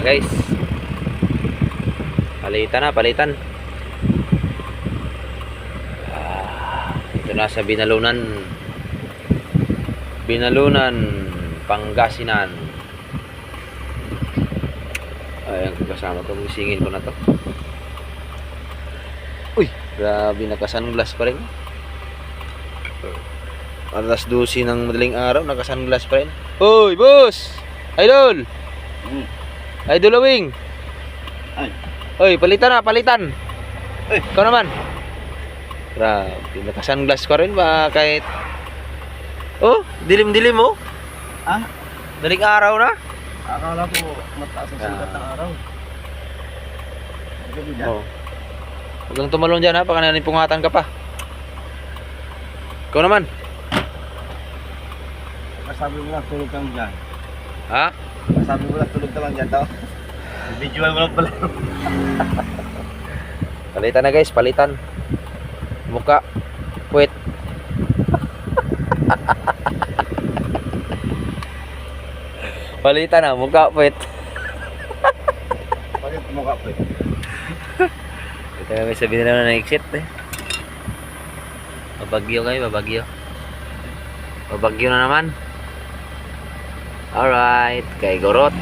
guys. Palitan. Ito na sa Binalunan, Pangasinan. Ayan, kasama ko, singin ko na to. Uy, grabe, naka-sunglass pa rin. Alas 12 ng madaling araw, naka-sunglass pa rin. Uy, boss! Idol! Idol Awing! Ay. Uy, palitan. Uy. Ikaw naman. Grabe, naka-sunglass ka rin ba kahit... Oh, dilim-dilim oh. Ah? Daling araw na. Akala ko mataas ang sikat ng araw. Gabi dyan. Oh. Huwag kang tumalon dyan ha, baka nanipungatan ka pa. Ikaw naman. Masabi mo lang tulog ka lang dyan. Ha? Masabi mo lang tulog ka lang dyan tao. Videoan mo lang pala. Palitan na guys, palitan. Muka. Puwit. Palitan na, muka, puwit. Bakit mukha po eh? Ito kami sabihin na exit eh. Babagyo kayo, babagyo. Babagyo na naman. Alright, kay Gorot.